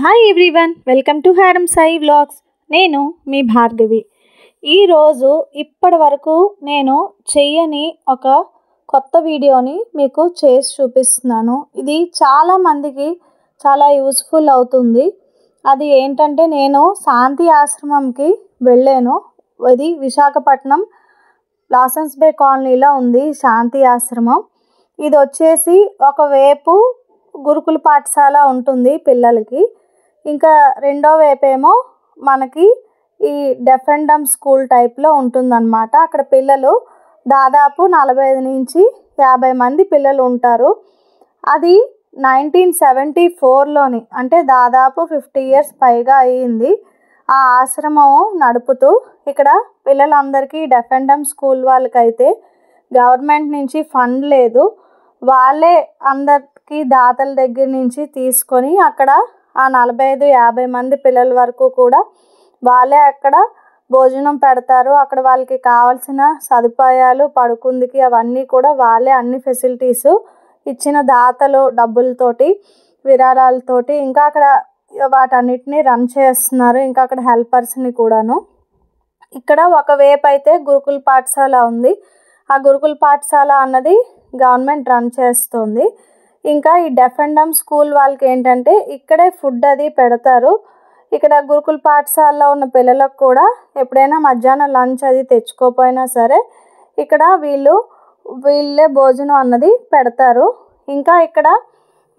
Hi everyone, welcome to హారం Sai vlogs. నేను మీ భార్గవి. ఈరోజు ఇప్పటి వరకు నేను చెయ్యని ఒక కొత్త వీడియోని మీకు చేసి చూపిస్తున్నాను. ఇది చాలామందికి చాలా యూస్ఫుల్ అవుతుంది. అది ఏంటంటే, నేను శాంతి ఆశ్రమంకి వెళ్ళాను. ఇది విశాఖపట్నం లాసన్స్ బే కాలనీలో ఉంది శాంతి ఆశ్రమం. ఇది వచ్చేసి ఒకవైపు గురుకుల పాఠశాల ఉంటుంది పిల్లలకి, ఇంకా రెండో వైపేమో మనకి ఈ డెఫ్ అండ్ డమ్ స్కూల్ టైప్లో ఉంటుందన్నమాట. అక్కడ పిల్లలు దాదాపు 45 నుంచి 50 మంది పిల్లలు ఉంటారు. అది 1974లోని, అంటే దాదాపు 50 ఇయర్స్ పైగా అయ్యింది ఆ ఆశ్రమం నడుపుతూ. ఇక్కడ పిల్లలందరికీ డెఫ్ అండ్ డమ్ స్కూల్ వాళ్ళకైతే గవర్నమెంట్ నుంచి ఫండ్ లేదు. వాళ్ళే అందరికీ దాతల దగ్గర నుంచి తీసుకొని అక్కడ ఆ 45-50 మంది పిల్లల వరకు కూడా వాళ్ళే అక్కడ భోజనం పెడతారు. అక్కడ వాళ్ళకి కావాల్సిన సదుపాయాలు, పడుకుందికి అవన్నీ కూడా వాళ్ళే అన్ని ఫెసిలిటీస్ ఇచ్చిన దాతలు డబ్బులతోటి, విరాళాలతోటి ఇంకా అక్కడ వాటన్నిటిని రన్ చేస్తున్నారు. ఇంకా అక్కడ హెల్పర్స్ని కూడాను. ఇక్కడ ఒకవైపు అయితే గురుకుల పాఠశాల ఉంది. ఆ గురుకుల పాఠశాల అన్నది గవర్నమెంట్ రన్ చేస్తుంది. ఇంకా ఈ డెఫ్ అండ్ డమ్ స్కూల్ వాళ్ళకి ఏంటంటే ఇక్కడే ఫుడ్ అది పెడతారు. ఇక్కడ గురుకుల పాఠశాలలో ఉన్న పిల్లలకు కూడా ఎప్పుడైనా మధ్యాహ్నం లంచ్ అది తెచ్చుకోకపోయినా సరే ఇక్కడ వీళ్ళే భోజనం అన్నది పెడతారు. ఇంకా ఇక్కడ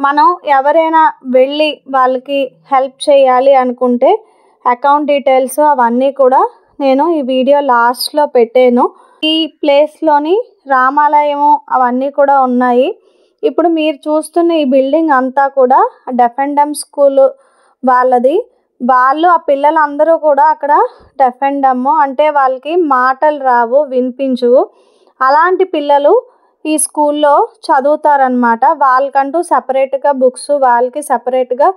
మనం ఎవరైనా వెళ్ళి వాళ్ళకి హెల్ప్ చేయాలి అనుకుంటే అకౌంట్ డీటెయిల్స్ అవన్నీ కూడా నేను ఈ వీడియో లాస్ట్లో పెట్టాను. ఈ ప్లేస్లోని రామాలయము అవన్నీ కూడా ఉన్నాయి. ఇప్పుడు మీరు చూస్తున్న ఈ బిల్డింగ్ అంతా కూడా డెఫ్ అండ్ డమ్ స్కూల్ వాళ్ళది. వాళ్ళు ఆ పిల్లలందరూ కూడా అక్కడ డెఫ్ అండ్ డమ్, అంటే వాళ్ళకి మాటలు రావు, వినిపించవు. అలాంటి పిల్లలు ఈ స్కూల్లో చదువుతారనమాట. వాళ్ళకంటూ సపరేట్గా బుక్స్, వాళ్ళకి సపరేట్గా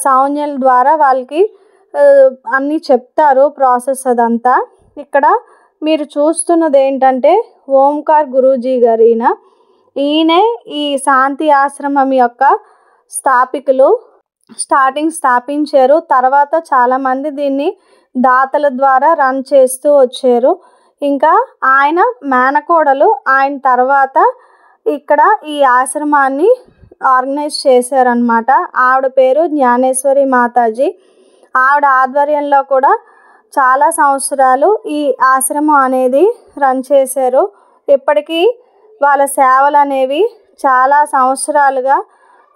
సౌజ్ఞల ద్వారా వాళ్ళకి అన్నీ చెప్తారు ప్రాసెస్ అదంతా. ఇక్కడ మీరు చూస్తున్నది ఏంటంటే ఓంకార్ గురూజీ గారు. ఈయనే ఈ శాంతి ఆశ్రమం యొక్క స్థాపికులు. స్థాపించారు. తర్వాత చాలామంది దీన్ని దాతల ద్వారా రన్ చేస్తూ వచ్చారు. ఇంకా ఆయన మేనకోడలు ఆయన తర్వాత ఇక్కడ ఈ ఆశ్రమాన్ని ఆర్గనైజ్ చేశారనమాట. ఆవిడ పేరు జ్ఞానేశ్వరి మాతాజీ. ఆవిడ ఆధ్వర్యంలో కూడా చాలా సంవత్సరాలు ఈ ఆశ్రమం అనేది రన్ చేశారు. ఇప్పటికీ వాళ్ళ సేవలు అనేవి చాలా సంవత్సరాలుగా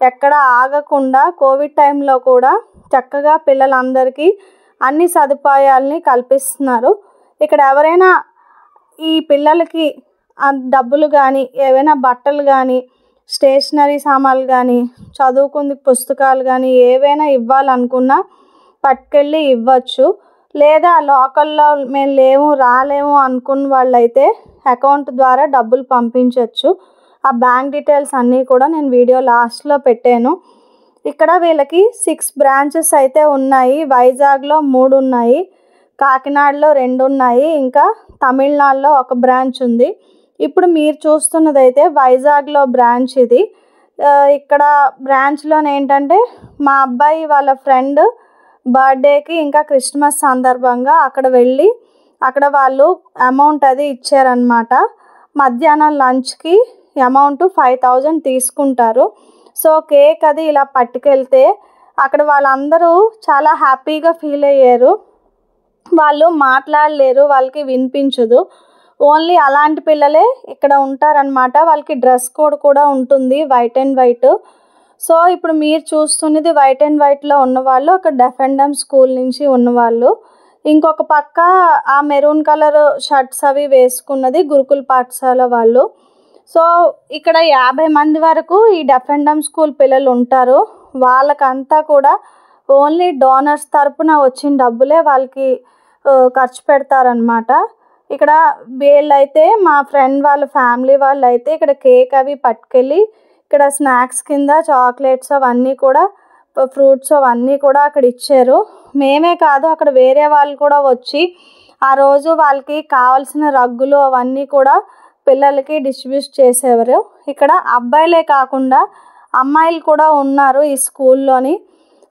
ఎక్కడ ఆగకుండా కోవిడ్ టైంలో కూడా చక్కగా పిల్లలందరికీ అన్ని సదుపాయాలని కల్పిస్తున్నారు. ఇక్కడ ఎవరైనా ఈ పిల్లలకి డబ్బులు కానీ, ఏవైనా బట్టలు కానీ, స్టేషనరీ సామాన్లు కానీ, చదువుకుంది పుస్తకాలు కానీ ఏవైనా ఇవ్వాలనుకున్నా పట్టుకెళ్ళి ఇవ్వచ్చు. లేదా లోకల్లో మేము రాలేము అనుకున్న వాళ్ళైతే అకౌంట్ ద్వారా డబ్బులు పంపించవచ్చు. ఆ బ్యాంక్ డీటెయిల్స్ అన్నీ కూడా నేను వీడియో లాస్ట్లో పెట్టాను. ఇక్కడ వీళ్ళకి 6 బ్రాంచెస్ అయితే ఉన్నాయి. వైజాగ్లో 3 ఉన్నాయి, కాకినాడలో 2 ఉన్నాయి, ఇంకా తమిళనాడులో 1 బ్రాంచ్ ఉంది. ఇప్పుడు మీరు చూస్తున్నదైతే వైజాగ్లో బ్రాంచ్ ఇది. ఇక్కడ బ్రాంచ్లోనే ఏంటంటే మా అబ్బాయి వాళ్ళ ఫ్రెండ్ బర్త్డేకి ఇంకా క్రిస్మస్ సందర్భంగా అక్కడ వెళ్ళి అక్కడ వాళ్ళు అమౌంట్ అది ఇచ్చారనమాట. మధ్యాహ్నం లంచ్కి అమౌంట్ 5000 తీసుకుంటారు. సో కేక్ అది ఇలా పట్టుకెళ్తే అక్కడ వాళ్ళందరూ చాలా హ్యాపీగా ఫీల్ అయ్యారు. వాళ్ళు మాట్లాడలేరు, వాళ్ళకి వినిపించదు. ఓన్లీ అలాంటి పిల్లలే ఇక్కడ ఉంటారనమాట. వాళ్ళకి డ్రెస్ కోడ్ కూడా ఉంటుంది, వైట్ అండ్ వైట్. సో ఇప్పుడు మీరు చూస్తున్నది వైట్ అండ్ వైట్లో ఉన్నవాళ్ళు అక్కడ డెఫ్ అండ్ డమ్ స్కూల్ నుంచి ఉన్నవాళ్ళు. ఇంకొక పక్క ఆ మెరూన్ కలర్ షర్ట్స్ అవి వేసుకున్నది గురుకుల పాఠశాల వాళ్ళు. సో ఇక్కడ 50 మంది వరకు ఈ డెఫ్ అండ్ డమ్ స్కూల్ పిల్లలు ఉంటారు. వాళ్ళకంతా కూడా ఓన్లీ డోనర్స్ తరపున వచ్చిన డబ్బులే వాళ్ళకి ఖర్చు పెడతారనమాట. ఇక్కడ వీళ్ళైతే మా ఫ్రెండ్ వాళ్ళ ఫ్యామిలీ వాళ్ళు అయితే ఇక్కడ కేక్ అవి పట్టుకెళ్ళి ఇక్కడ స్నాక్స్ కింద చాక్లెట్స్ అవన్నీ కూడా, ఫ్రూట్స్ అవన్నీ కూడా అక్కడ ఇచ్చారు. మేమే కాదు, అక్కడ వేరే వాళ్ళు కూడా వచ్చి ఆ రోజు వాళ్ళకి కావాల్సిన రగ్గులు అవన్నీ కూడా పిల్లలకి డిస్ట్రిబ్యూట్ చేసేవారు. ఇక్కడ అబ్బాయిలే కాకుండా అమ్మాయిలు కూడా ఉన్నారు ఈ స్కూల్లోని.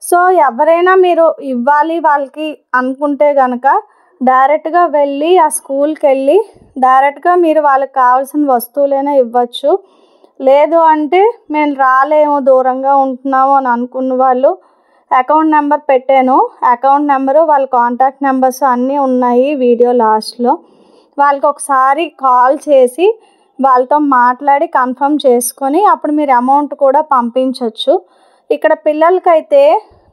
సో ఎవరైనా మీరు ఇవ్వాలి వాళ్ళకి అనుకుంటే కనుక డైరెక్ట్గా వెళ్ళి ఆ స్కూల్కి వెళ్ళి డైరెక్ట్గా మీరు వాళ్ళకి కావాల్సిన వస్తువులైనా ఇవ్వచ్చు. లేదు అంటే మేము రాలేము, దూరంగా ఉంటున్నాము అని అనుకున్న వాళ్ళు అకౌంట్ నెంబర్ పెట్టాను. అకౌంట్ నెంబరు, వాళ్ళ కాంటాక్ట్ నెంబర్స్ అన్నీ ఉన్నాయి వీడియో లాస్ట్లో. వాళ్ళకి ఒకసారి కాల్ చేసి వాళ్ళతో మాట్లాడి కన్ఫర్మ్ చేసుకొని అప్పుడు మీరు అమౌంట్ కూడా పంపించవచ్చు. ఇక్కడ పిల్లలకైతే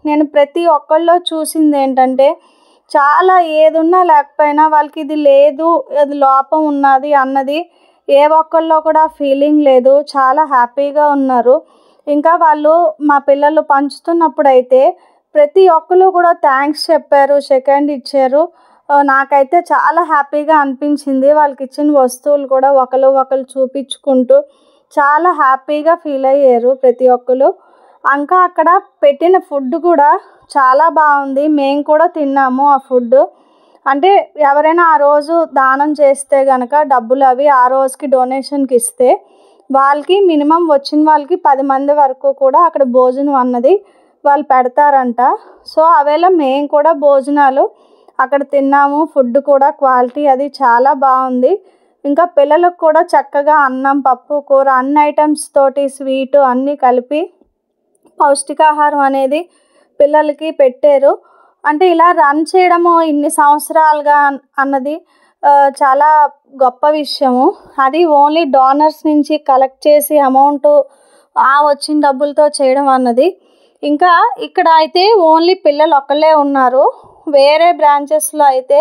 నేను ప్రతి ఒక్కళ్ళలో చూసింది ఏంటంటే చాలా ఏదున్నా లేకపోయినా వాళ్ళకి ఇది లేదు, ఇది లోపం ఉన్నది అన్నది ఏ ఒక్కళ్ళలో కూడా ఫీలింగ్ లేదు. చాలా హ్యాపీగా ఉన్నారు. ఇంకా వాళ్ళు మా పిల్లలు పంచుతున్నప్పుడు అయితే ప్రతి ఒక్కరు కూడా థ్యాంక్స్ చెప్పారు, సెకండ్ ఇచ్చారు. నాకైతే చాలా హ్యాపీగా అనిపించింది. వాళ్ళకి ఇచ్చిన వస్తువులు కూడా ఒకరు చూపించుకుంటూ చాలా హ్యాపీగా ఫీల్ అయ్యారు ప్రతి ఒక్కరు. ఇంకా అక్కడ పెట్టిన ఫుడ్ కూడా చాలా బాగుంది. మేము కూడా తిన్నాము ఆ ఫుడ్. అంటే ఎవరైనా ఆ రోజు దానం చేస్తే కనుక డబ్బులు అవి ఆ రోజుకి డొనేషన్కి ఇస్తే వాళ్ళకి మినిమం వచ్చిన వాళ్ళకి 10 మంది వరకు కూడా అక్కడ భోజనం అన్నది వాళ్ళు పెడతారంట. సో అవేళ మేము కూడా భోజనాలు అక్కడ తిన్నాము. ఫుడ్ కూడా క్వాలిటీ అది చాలా బాగుంది. ఇంకా పిల్లలకు కూడా చక్కగా అన్నం, పప్పు, కూర అన్ని ఐటమ్స్ తోటి స్వీటు అన్నీ కలిపి పౌష్టికాహారం అనేది పిల్లలకి పెట్టారు. అంటే ఇలా రన్ చేయడము ఇన్ని సంవత్సరాలుగా అన్నది చాలా గొప్ప విషయము. అది ఓన్లీ డోనర్స్ నుంచి కలెక్ట్ చేసి అమౌంట్ వచ్చిన డబ్బులతో చేయడం అన్నది. ఇంకా ఇక్కడ అయితే ఓన్లీ పిల్లలు ఒక్కళ్ళే ఉన్నారు. వేరే బ్రాంచెస్లో అయితే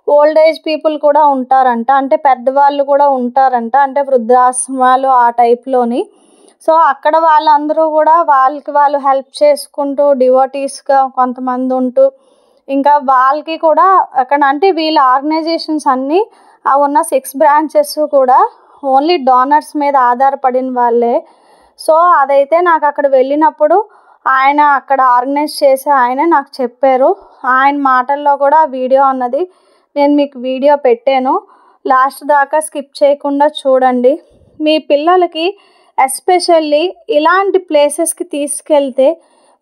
ఓల్డ్ ఏజ్ పీపుల్ కూడా ఉంటారంట, అంటే పెద్దవాళ్ళు కూడా ఉంటారంట, అంటే వృద్ధాశ్రమాలు ఆ టైప్లోని. సో అక్కడ వాళ్ళందరూ కూడా వాళ్ళకి వాళ్ళు హెల్ప్ చేసుకుంటూ డివోటీస్గా కొంతమంది ఉంటూ ఇంకా వాళ్ళకి కూడా అక్కడ అంటే వీళ్ళ ఆర్గనైజేషన్స్ అన్నీ ఉన్న 6 బ్రాంచెస్ కూడా ఓన్లీ డోనర్స్ మీద ఆధారపడిన వాళ్ళే. సో అదైతే నాకు అక్కడ వెళ్ళినప్పుడు ఆయన అక్కడ ఆర్గనైజ్ చేసే ఆయన నాకు చెప్పారు. ఆయన మాటల్లో కూడా వీడియో అన్నది నేను మీకు వీడియో పెట్టాను, లాస్ట్ దాకా స్కిప్ చేయకుండా చూడండి. మీ పిల్లలకి ఎస్పెషల్లీ ఇలాంటి ప్లేసెస్కి తీసుకెళ్తే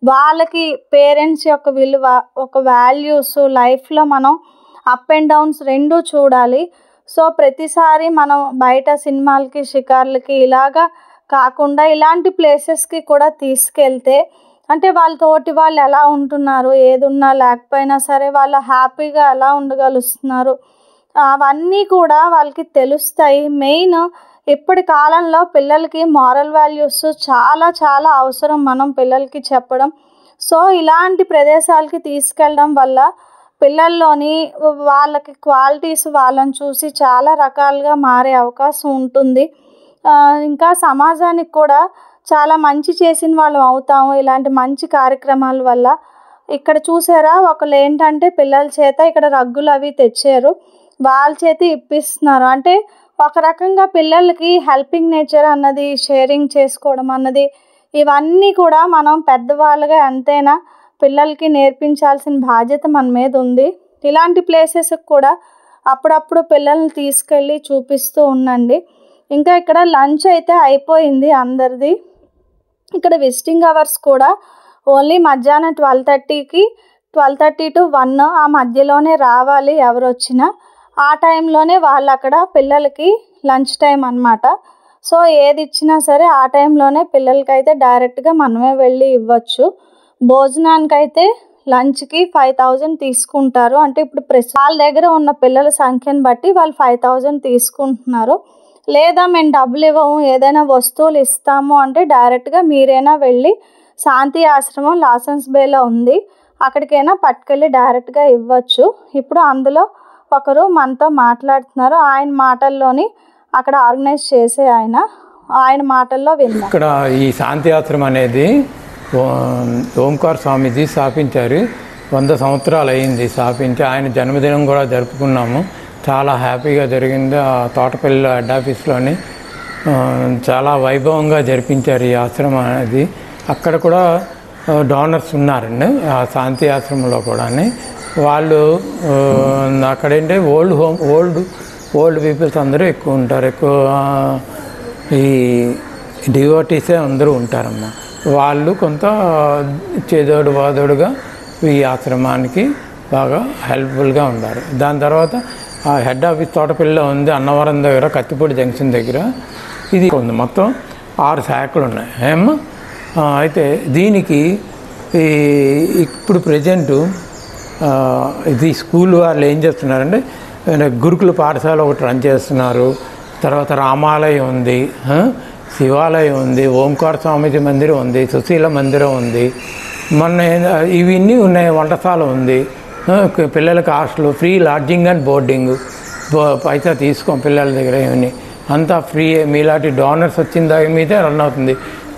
వాళ్ళకి పేరెంట్స్ యొక్క విలువ, ఒక వాల్యూస్, లైఫ్లో మనం అప్ అండ్ డౌన్స్ రెండూ చూడాలి. సో ప్రతిసారి మనం బయట సినిమాలకి, షికార్లకి ఇలాగా కాకుండా ఇలాంటి ప్లేసెస్కి కూడా తీసుకెళ్తే అంటే వాళ్ళ తోటి వాళ్ళు ఎలా ఉంటున్నారు, ఏదున్నా లేకపోయినా సరే వాళ్ళు హ్యాపీగా ఎలా ఉండగలుస్తున్నారు అవన్నీ కూడా వాళ్ళకి తెలుస్తాయి. మెయిన్ ఇప్పటి కాలంలో పిల్లలకి మారల్ వాల్యూస్ చాలా చాలా అవసరం మనం పిల్లలకి చెప్పడం. సో ఇలాంటి ప్రదేశాలకి తీసుకెళ్ళడం వల్ల పిల్లల్లోని వాళ్ళకి క్వాలిటీస్ వాళ్ళని చూసి చాలా రకాలుగా మారే అవకాశం ఉంటుంది. ఇంకా సమాజానికి కూడా చాలా మంచి చేసిన వాళ్ళం అవుతాము ఇలాంటి మంచి కార్యక్రమాల వల్ల. ఇక్కడ చూసారా ఒకళ్ళు ఏంటంటే పిల్లల చేత ఇక్కడ రగ్గులు అవి తెచ్చారు, వాళ్ళ చేత ఇప్పిస్తున్నారు. అంటే ఒక రకంగా పిల్లలకి హెల్పింగ్ నేచర్ అన్నది, షేరింగ్ చేసుకోవడం అన్నది ఇవన్నీ కూడా మనం పెద్దవాళ్ళుగా ఎంతైనా పిల్లలకి నేర్పించాల్సిన బాధ్యత మన మీద ఉంది. ఇలాంటి ప్లేసెస్కి కూడా అప్పుడప్పుడు పిల్లల్ని తీసుకెళ్ళి చూపిస్తూ ఉండండి. ఇంకా ఇక్కడ లంచ్ అయితే అయిపోయింది అందరిది. ఇక్కడ విజిటింగ్ అవర్స్ కూడా ఓన్లీ మధ్యాహ్నం 12:30 to 1 ఆ మధ్యలోనే రావాలి ఎవరు వచ్చినా. ఆ టైంలోనే వాళ్ళు అక్కడ పిల్లలకి లంచ్ టైం అన్నమాట. సో ఏది ఇచ్చినా సరే ఆ టైంలోనే పిల్లలకైతే డైరెక్ట్గా మనమే వెళ్ళి ఇవ్వచ్చు. భోజనానికైతే లంచ్కి 5,000 తీసుకుంటారు. అంటే ఇప్పుడు వాళ్ళ దగ్గర ఉన్న పిల్లల సంఖ్యను బట్టి వాళ్ళు 5,000 తీసుకుంటున్నారు. లేదా మేము డబ్బులు ఇవ్వము, ఏదైనా వస్తువులు ఇస్తాము అంటే డైరెక్ట్గా మీరైనా వెళ్ళి శాంతి ఆశ్రమం లాసెన్స్ బేలో ఉంది, అక్కడికైనా పట్టుకెళ్ళి డైరెక్ట్గా ఇవ్వచ్చు. ఇప్పుడు అందులో ఒకరు మనతో మాట్లాడుతున్నారు. ఆయన మాటల్లోని అక్కడ ఆర్గనైజ్ చేసే ఆయన మాటల్లో విన్నాం. ఇక్కడ ఈ శాంతి ఆశ్రమం అనేది ఓంకార్ స్వామీజీ స్థాపించారు. 100 సంవత్సరాలు అయింది స్థాపించి. ఆయన జన్మదినం కూడా జరుపుకున్నాము. చాలా హ్యాపీగా జరిగింది. ఆ తోటపల్లి హెడ్ ఆఫీస్లోని చాలా వైభవంగా జరిపించారు ఈ ఆశ్రమం అనేది. అక్కడ కూడా డోనర్స్ ఉన్నారండి ఆ శాంతి ఆశ్రమంలో కూడా. వాళ్ళు అక్కడేంటే ఓల్డ్ పీపుల్స్ అందరూ ఎక్కువ ఉంటారు. ఎక్కువ ఈ డివోటీసే అందరూ ఉంటారమ్మా. వాళ్ళు కొంత చేదోడు వాదోడుగా ఈ ఆశ్రమానికి బాగా హెల్ప్ఫుల్గా ఉన్నారు. దాని తర్వాత ఆ హెడ్ ఆఫీస్ తోటపల్లిలో ఉంది, అన్నవరం దగ్గర, కత్తిపూడి జంక్షన్ దగ్గర. ఇది ఉంది. మొత్తం 6 శాఖలు ఉన్నాయి ఏమో. అయితే దీనికి ఇప్పుడు ప్రజెంటు ఇది స్కూల్ వాళ్ళు ఏం చేస్తున్నారంటే గురుకుల పాఠశాల ఒకటి రన్ చేస్తున్నారు. తర్వాత రామాలయం ఉంది, శివాలయం ఉంది, ఓంకార స్వామిజీ మందిరం ఉంది, సుశీల మందిరం ఉంది, మొన్న ఇవన్నీ ఉన్నాయి, వంటశాల ఉంది, పిల్లలకి hostel, free lodging and boarding, పైసా తీసుకోం పిల్లల దగ్గర, ఇవన్నీ అంతా ఫ్రీ. మీలాంటి డోనర్స్ వచ్చిన దాని మీదే రన్ అవుతుంది.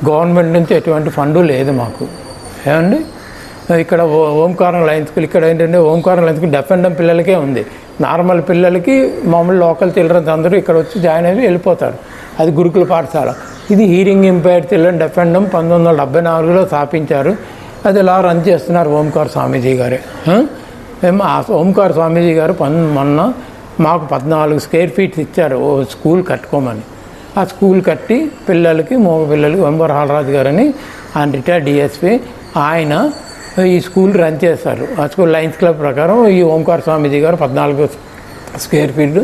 గవర్నమెంట్ నుంచి ఎటువంటి ఫండు లేదు మాకు ఏమండి. ఇక్కడ ఓంకారం లయన్స్ స్కూల్, ఇక్కడ ఏంటంటే Omkaram lions school deaf and dumb పిల్లలకే ఉంది. నార్మల్ పిల్లలకి మామూలు లోకల్ చిల్డ్రన్స్ అందరూ ఇక్కడ వచ్చి జాయిన్ అయ్యి వెళ్ళిపోతారు. అది గురుకుల పాఠశాల. ఇది hearing impaired children deaf and dumb 1974లో స్థాపించారు. అది ఇలా రన్ చేస్తున్నారు ఓంకార్ స్వామీజీ గారే. ఓంకార్ స్వామీజీ గారు మొన్న మాకు 14 స్క్వేర్ ఫీట్స్ ఇచ్చారు ఓ స్కూల్ కట్టుకోమని. ఆ స్కూల్ కట్టి పిల్లలకి, మగ పిల్లలకి వెంబర్ హాలరాజు గారని ఆయన రిటైర్డ్ డిఎస్పీ, ఆయన ఈ స్కూల్ రన్ చేస్తారు. ఆ స్కూల్ లయన్స్ క్లబ్ ప్రకారం ఈ ఓంకార్ స్వామీజీ గారు 14 స్క్వేర్ ఫీట్లు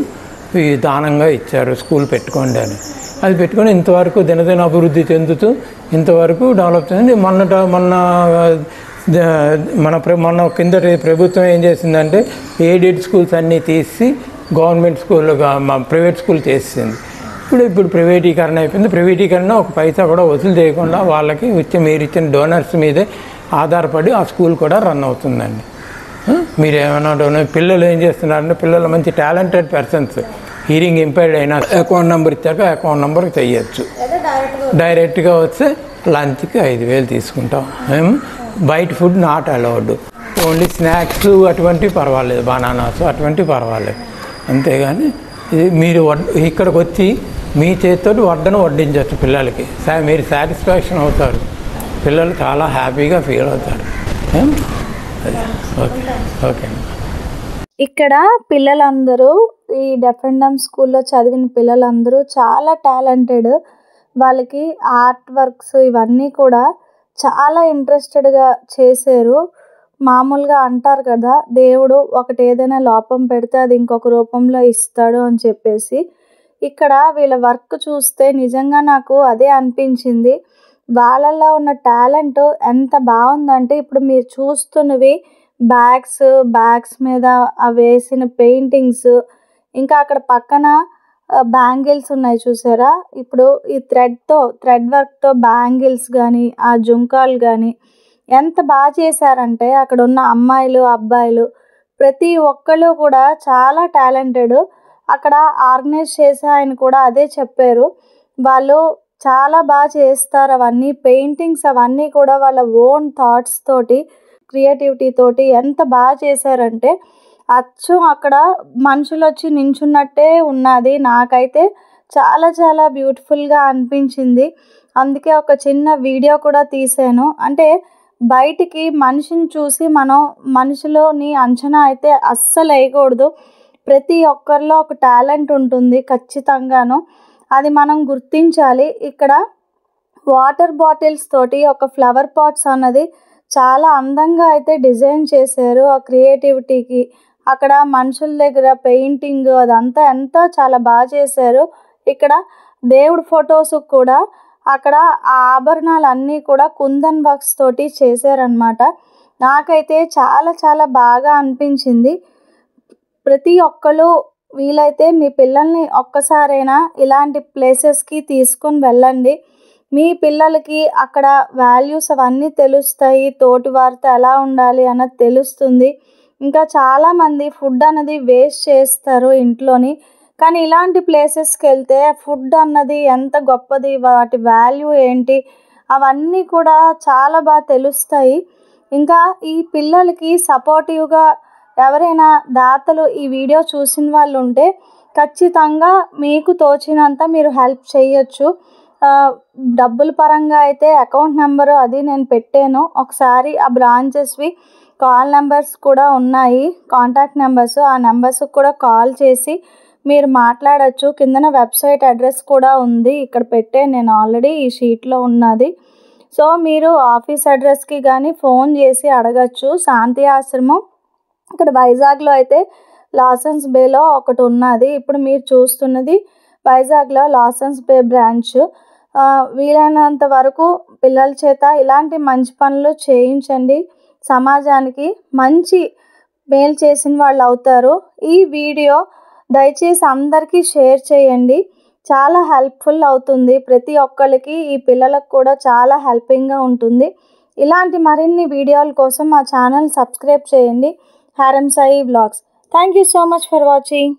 ఈ దానంగా ఇచ్చారు, స్కూల్ పెట్టుకోండి అని. అది పెట్టుకొని ఇంతవరకు దినదిన అభివృద్ధి చెందుతూ ఇంతవరకు డెవలప్ చేసింది. మొన్న కిందటి ప్రభుత్వం ఏం చేసిందంటే ఎయిడెడ్ స్కూల్స్ అన్నీ తీసి గవర్నమెంట్ స్కూల్గా ప్రైవేట్ స్కూల్ చేసింది. ఇప్పుడు ప్రైవేటీకరణ అయిపోయింది. ప్రైవేటీకరణ ఒక పైసా కూడా వసూలు చేయకుండా వాళ్ళకి మీరు ఇచ్చిన డోనర్స్ మీదే ఆధారపడి ఆ స్కూల్ కూడా రన్ అవుతుందండి. మీరు ఏమైనా డోనర్ పిల్లలు ఏం చేస్తున్నారంటే పిల్లలు మంచి టాలెంటెడ్ పర్సన్స్, హీరింగ్ ఇంపైర్డ్ అయినా అకౌంట్ నెంబర్ ఇచ్చాక అకౌంట్ నెంబర్కి చెయ్యొచ్చు. డైరెక్ట్గా వస్తే లంచ్కి 5,000 తీసుకుంటాం మేము. బయట food not allowed, only snacks అటువంటివి పర్వాలేదు, బనానాస్ అటువంటివి పర్వాలేదు. అంతేగాని మీరు ఇక్కడికి వచ్చి మీ చేతితో వడ్డను వడ్డించవచ్చు పిల్లలకి. మీరు సాటిస్ఫాక్షన్ అవుతారు, పిల్లలు చాలా హ్యాపీగా ఫీల్ అవుతారు. Okay okay. ఇక్కడ పిల్లలందరూ ఈ డెఫ్ అండ్ డమ్ స్కూల్లో చదివిన పిల్లలందరూ చాలా టాలెంటెడ్. వాళ్ళకి ఆర్ట్ వర్క్స్ ఇవన్నీ కూడా చాలా ఇంట్రెస్టెడ్గా చేశారు. మామూలుగా అంటారు కదా, దేవుడు ఒకటి ఏదైనా లోపం పెడితే అది ఇంకొక రూపంలో ఇస్తాడు అని చెప్పేసి. ఇక్కడ వీళ్ళ వర్క్ చూస్తే నిజంగా నాకు అదే అనిపించింది. వాళ్ళల్లో ఉన్న టాలెంట్ ఎంత బాగుందంటే ఇప్పుడు మీరు చూస్తున్నవి బ్యాగ్స్ మీద వేసిన పెయింటింగ్స్, ఇంకా అక్కడ పక్కన బ్యాంగిల్స్ ఉన్నాయి చూసారా. ఇప్పుడు ఈ థ్రెడ్ వర్క్తో బ్యాంగిల్స్ కానీ ఆ జుంకాలు కానీ ఎంత బాగా చేశారంటే అక్కడ ఉన్న అమ్మాయిలు అబ్బాయిలు ప్రతి ఒక్కళ్ళు కూడా చాలా టాలెంటెడ్. అక్కడ ఆర్గనైజ్ చేసే ఆయన కూడా అదే చెప్పారు, వాళ్ళు చాలా బాగా చేస్తారు అవన్నీ. పెయింటింగ్స్ అవన్నీ కూడా వాళ్ళ ఓన్ థాట్స్ తోటి, క్రియేటివిటీ తోటి ఎంత బాగా చేశారంటే అచ్చం అక్కడ మనుషులు వచ్చి నించున్నట్టే ఉన్నది. నాకైతే చాలా చాలా బ్యూటిఫుల్గా అనిపించింది. అందుకే ఒక చిన్న వీడియో కూడా తీసాను. అంటే బయటికి మనిషిని చూసి మనం మనుషులోని అంచనా అయితే అస్సలు వేయకూడదు. ప్రతి ఒక్కరిలో ఒక టాలెంట్ ఉంటుంది ఖచ్చితంగాను, అది మనం గుర్తించాలి. ఇక్కడ వాటర్ బాటిల్స్ తోటి ఒక ఫ్లవర్ పాట్స్ అన్నది చాలా అందంగా అయితే డిజైన్ చేశారు. ఆ క్రియేటివిటీకి అక్కడ మనుషుల దగ్గర పెయింటింగ్ అదంతా ఎంతో చాలా బాగా చేశారు. ఇక్కడ దేవుడి ఫొటోస్ కూడా అక్కడ ఆ ఆభరణాలన్నీ కూడా కుందన్ వర్క్స్ తోటి చేశారనమాట. నాకైతే చాలా చాలా బాగా అనిపించింది. ప్రతి ఒక్కరు వీలైతే మీ పిల్లల్ని ఒక్కసారైనా ఇలాంటి ప్లేసెస్కి తీసుకొని వెళ్ళండి. మీ పిల్లలకి అక్కడ వాల్యూస్ అవన్నీ తెలుస్తాయి, తోటి వారితో ఎలా ఉండాలి అన్నది తెలుస్తుంది. ఇంకా చాలామంది ఫుడ్ అన్నది వేస్ట్ చేస్తారు ఇంట్లోని, కానీ ఇలాంటి ప్లేసెస్కి వెళ్తే ఫుడ్ అన్నది ఎంత గొప్పది, వాటి వాల్యూ ఏంటి అవన్నీ కూడా చాలా బాగా తెలుస్తాయి. ఇంకా ఈ పిల్లలకి సపోర్టివ్గా ఎవరైనా దాతలు ఈ వీడియో చూసిన వాళ్ళు ఉంటే ఖచ్చితంగా మీకు తోచినంత మీరు హెల్ప్ చేయొచ్చు. డబ్బుల పరంగా అయితే అకౌంట్ నెంబరు అది నేను పెట్టాను. ఒకసారి ఆ బ్రాంచెస్వి కాల్ నెంబర్స్ కూడా ఉన్నాయి, కాంటాక్ట్ నెంబర్స్. ఆ నెంబర్స్కి కూడా కాల్ చేసి మీరు మాట్లాడచ్చు. కిందన వెబ్సైట్ అడ్రస్ కూడా ఉంది, ఇక్కడ పెట్టాను నేను ఆల్రెడీ, ఈ షీట్లో ఉన్నది. సో మీరు ఆఫీస్ అడ్రస్కి కానీ ఫోన్ చేసి అడగచ్చు. శాంతి ఆశ్రమం ఇక్కడ వైజాగ్లో అయితే లాసన్స్ బేలో ఒకటి ఉన్నది. ఇప్పుడు మీరు చూస్తున్నది వైజాగ్లో లాసన్స్ బే బ్రాంచ్. వీలైనంత వరకు పిల్లల చేత ఇలాంటి మంచి పనులు చేయించండి. సమాజానికి మంచి మేలు చేసిన వాళ్ళు అవుతారు. ఈ వీడియో దయచేసి అందరికీ షేర్ చేయండి. చాలా హెల్ప్ఫుల్ అవుతుంది ప్రతి ఒక్కరికి. ఈ పిల్లలకు కూడా చాలా హెల్పింగ్గా ఉంటుంది. ఇలాంటి మరిన్ని వీడియోల కోసం మా ఛానల్ సబ్స్క్రైబ్ చేయండి. హారం Sai vlogs. Thank you so much for watching.